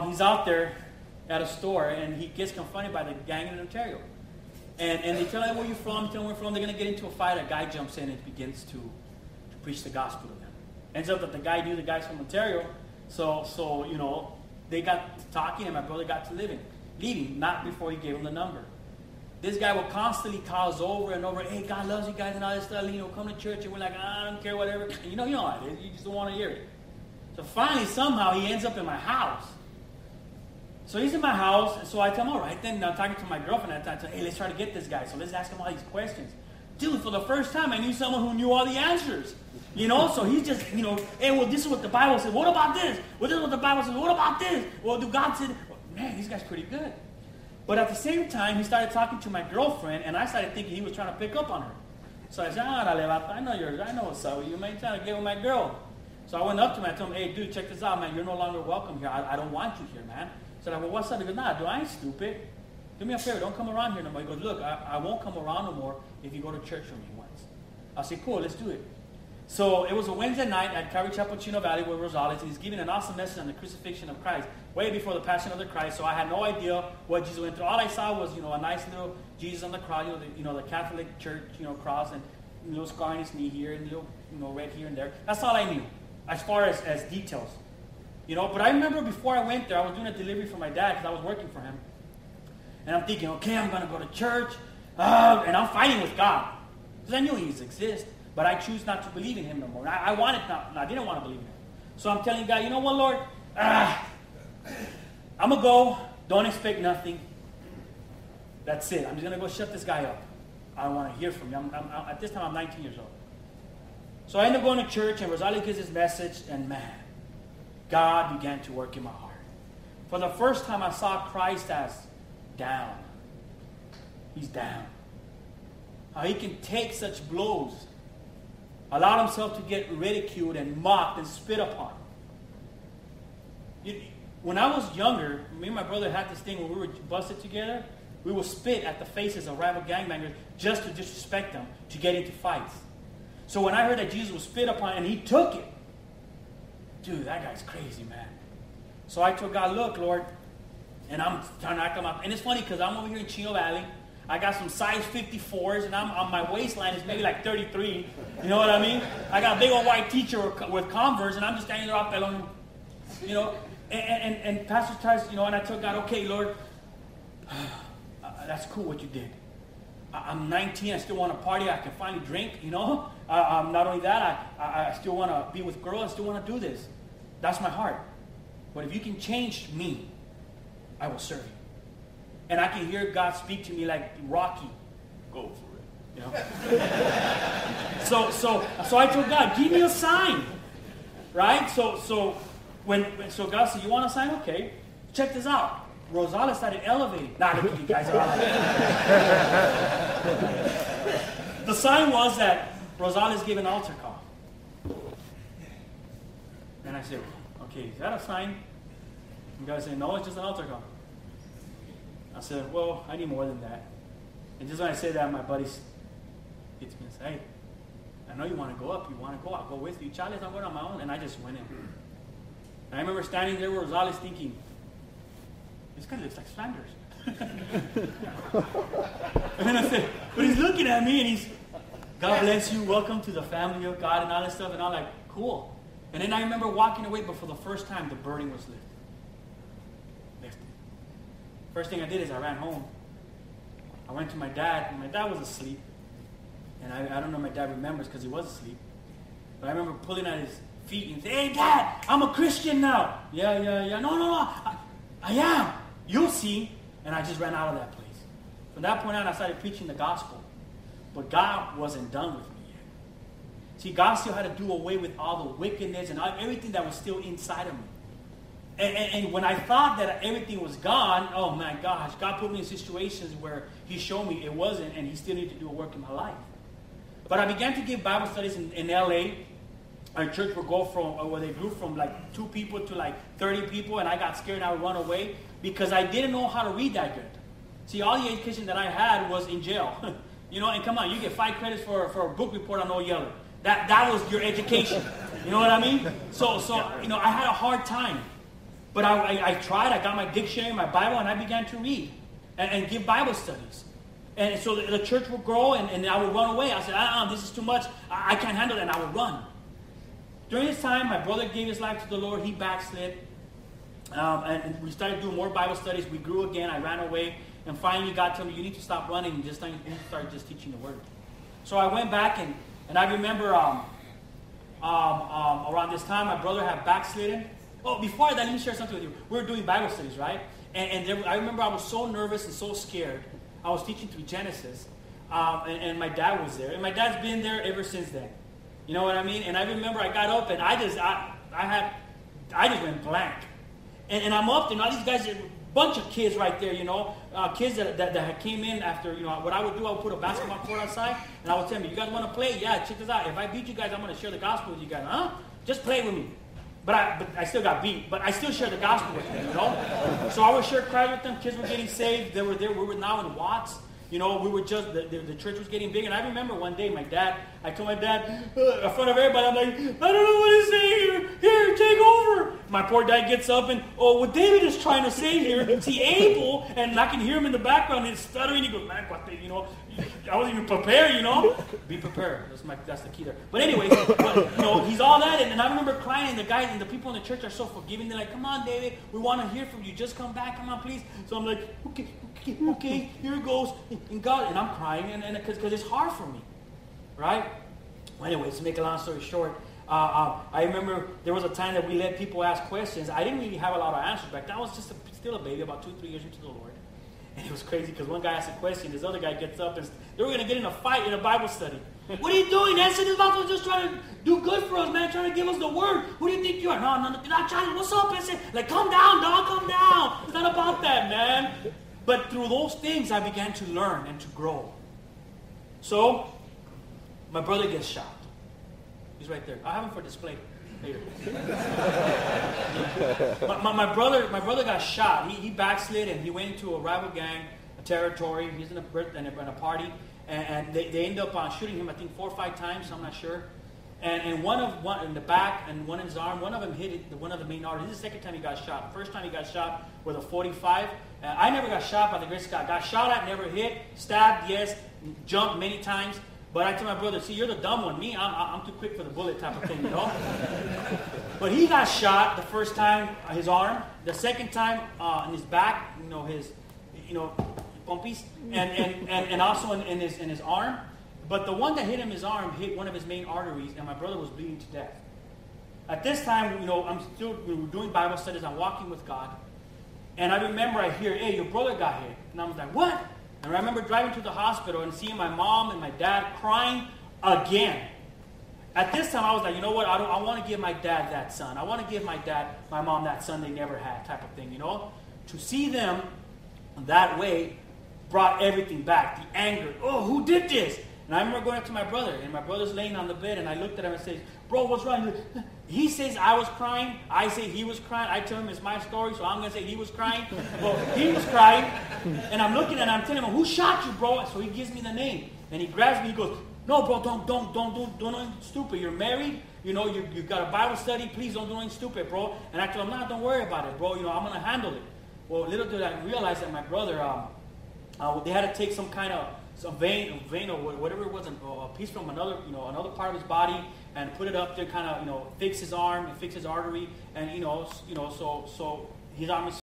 He's out there at a store, and he gets confronted by the gang in Ontario. And they tell him where you're from, tell him where you're from. They're going to get into a fight. A guy jumps in and begins to preach the gospel to them. Ends up that the guy knew the guys from Ontario. So you know, they got to talking, and my brother got to leaving, not before he gave him the number. This guy will constantly call us over and over, hey, God loves you guys and all this stuff. You know, come to church. And we're like, I don't care, whatever. You know how it is. You just don't want to hear it. So finally, somehow, he ends up in my house. So he's in my house, and so I tell him, all right, then I'm talking to my girlfriend at that time, hey, let's try to get this guy. So let's ask him all these questions. Dude, for the first time, I knew someone who knew all the answers. You know, so he's just, you know, hey, well, this is what the Bible says. What about this? Well, this is what the Bible says. What about this? Well, do God say, well, man, this guy's pretty good. But at the same time, he started talking to my girlfriend, and I started thinking he was trying to pick up on her. So I said, I know what's up with you, man. You're trying to get with my girl. So I went up to him and I told him, hey, dude, check this out, man. You're no longer welcome here. I don't want you here, man. So I said, well, what's up? He goes, nah, dude, I ain't stupid. Do me a favor. Don't come around here no more. He goes, look, I won't come around no more if you go to church with me once. I said, cool, let's do it. So it was a Wednesday night at Calvary Chapel, Chino Valley with Rosales, and he's giving an awesome message on the crucifixion of Christ, way before the passion of the Christ. So I had no idea what Jesus went through. All I saw was, you know, a nice little Jesus on the cross, the Catholic Church, cross, and a little scar on his knee here, and little, red here and there. That's all I knew, as far as details. But I remember before I went there, I was doing a delivery for my dad because I was working for him. And I'm thinking, okay, I'm going to go to church. And I'm fighting with God. Because I knew he exists. But I choose not to believe in him no more. I didn't want to believe in him. So I'm telling God, you know what, Lord? I'm going to go. Don't expect nothing. That's it. I'm just going to go shut this guy up. I don't want to hear from you. At this time, I'm 19 years old. So I end up going to church, and Rosales gives his message, and man, God began to work in my heart. For the first time, I saw Christ as down. He's down. How he can take such blows, allow himself to get ridiculed and mocked and spit upon. When I was younger, me and my brother had this thing when we were busted together. We would spit at the faces of rival gangbangers just to disrespect them, to get into fights. So when I heard that Jesus was spit upon and he took it, dude, that guy's crazy, man. So I told God, look, Lord, and I'm trying to act on my... And it's funny because I'm over here in Chino Valley. I got some size 54s, and I'm on my waistline is maybe like 33. You know what I mean? I got a big old white teacher with Converse, and I'm just standing there up alone, And Pastor tries, and I told God, okay, Lord, that's cool what you did. I'm 19, I still want to party, I can finally drink, not only that, I still want to be with girls, I still want to do this. That's my heart. But if you can change me, I will serve you. And I can hear God speak to me like Rocky. Go for it. So I told God, give me a sign. Right? So God said, you want a sign? Okay. Check this out. Rosales started elevating. Look at you guys are out. The sign was that Rosales gave an altar call. And I said, okay, is that a sign? And God said, no, it's just an altar call. I said, well, I need more than that. And just when I said that, my buddy hits me and said, hey, I know you want to go up. You want to go? I'll go with you. Charles, I'm going on my own. And I just went in. And I remember standing there with Rosales thinking, this guy looks like Flanders. And then I said, but he's looking at me and he's, God bless you, welcome to the family of God and all that stuff. And I'm like, cool. And then I remember walking away, but for the first time, the burden was lifted. First thing I did is I ran home. I went to my dad, and my dad was asleep. And I don't know if my dad remembers because he was asleep. But I remember pulling at his feet and saying, hey, Dad, I'm a Christian now. Yeah. No, I am. You'll see. And I just ran out of that place. From that point on, I started preaching the gospel. But God wasn't done with me yet. See, God still had to do away with all the wickedness and everything that was still inside of me. And when I thought that everything was gone, oh my gosh, God put me in situations where he showed me it wasn't, and he still needed to do a work in my life. But I began to give Bible studies in LA. Our church would go where they grew from like 2 people to like 30 people, and I got scared and I would run away because I didn't know how to read that good. See, all the education that I had was in jail. And come on, you get 5 credits for a book report on Old Yeller. That was your education. You know what I mean? So I had a hard time. But I tried. I got my dictionary, my Bible, and I began to read and give Bible studies. And so the church would grow, and I would run away. I said, this is too much. I can't handle it, and I would run. During this time, my brother gave his life to the Lord. He backslid. And we started doing more Bible studies. We grew again. I ran away. And finally, God told me, you need to stop running and just start just teaching the Word. So I went back, and I remember around this time, my brother had backslidden. Oh, before that, let me share something with you. We were doing Bible studies, right? And I remember I was so nervous and so scared. I was teaching through Genesis, and my dad was there. And my dad's been there ever since then. You know what I mean? And I remember I got up, and I just went blank. And I'm up, and all these guys, a bunch of kids right there, kids that came in after, what I would do, I would put a basketball court outside, and I would tell them, you guys want to play? Yeah, check this out. If I beat you guys, I'm going to share the gospel with you guys. Huh? Just play with me. But I still got beat. But I still share the gospel with them, So I would share Christ with them. Kids were getting saved. They were there. We were now in Watts. We were just, the church was getting big. And I remember one day I told my dad, in front of everybody, I'm like, I don't know what to say here. Here, take over. My poor dad gets up and, what David is trying to say here, is he able? And I can hear him in the background. He's stuttering. He goes, man, I wasn't even prepared, Be prepared. That's the key there. But anyway, he's all that. And I remember crying, and the guys and the people in the church are so forgiving. They're like, come on, David, we want to hear from you. Just come back. Come on, please. So I'm like, okay, here it goes. And God, and I'm crying, and because it's hard for me, right? Well, anyways, to make a long story short, I remember there was a time that we let people ask questions. I didn't really have a lot of answers back then. I was just still a baby, about 2-3 years into the Lord. And it was crazy because one guy asked a question, this other guy gets up, and they were going to get in a fight in a Bible study. What are you doing? Nancy, this Bible just trying to do good for us, man, trying to give us the word. Who do you think you are? No, Charlie, what's up? I said, calm down, dog, calm down. It's not about that, man. But through those things, I began to learn and to grow. So, my brother gets shot. He's right there. I have him for display later. my brother got shot. He backslid, and he went into a rival gang, a territory. He's in a party, and they end up shooting him, I think, 4 or 5 times. I'm not sure. And one in the back and one in his arm. One of them hit one of the main arteries. This is the second time he got shot. First time he got shot with a 45. I never got shot by the grace of God. Got shot at, never hit. Stabbed, yes. Jumped many times. But I told my brother, see, you're the dumb one. Me, I'm too quick for the bullet type of thing, But he got shot the first time, his arm. The second time, in his back, his, pompies. And also in his arm. But the one that hit him, his arm, hit one of his main arteries, and my brother was bleeding to death. At this time, we were doing Bible studies. I'm walking with God. And I remember I hear, hey, your brother got hit. And I was like, what? And I remember driving to the hospital and seeing my mom and my dad crying again. At this time, I was like, you know what? I want to give my dad that son. I want to give my mom that son they never had, type of thing, To see them that way brought everything back. The anger. Oh, who did this? And I remember going up to my brother, and my brother's laying on the bed, and I looked at him and said, bro, what's wrong? He says I was crying. I say he was crying. I tell him it's my story, so I'm going to say he was crying. Well, he was crying, and I'm looking at him, I'm telling him, who shot you, bro? So he gives me the name, and he grabs me, he goes, no, bro, don't do nothing stupid. You're married, you've got a Bible study. Please don't do anything stupid, bro. And I told him, no, don't worry about it, bro. I'm going to handle it. Well, little did I realize that my brother, they had to take some kind of vein or whatever it was, a piece from another part of his body, and put it up there, kind of, fix his arm and fix his artery, and so his arm is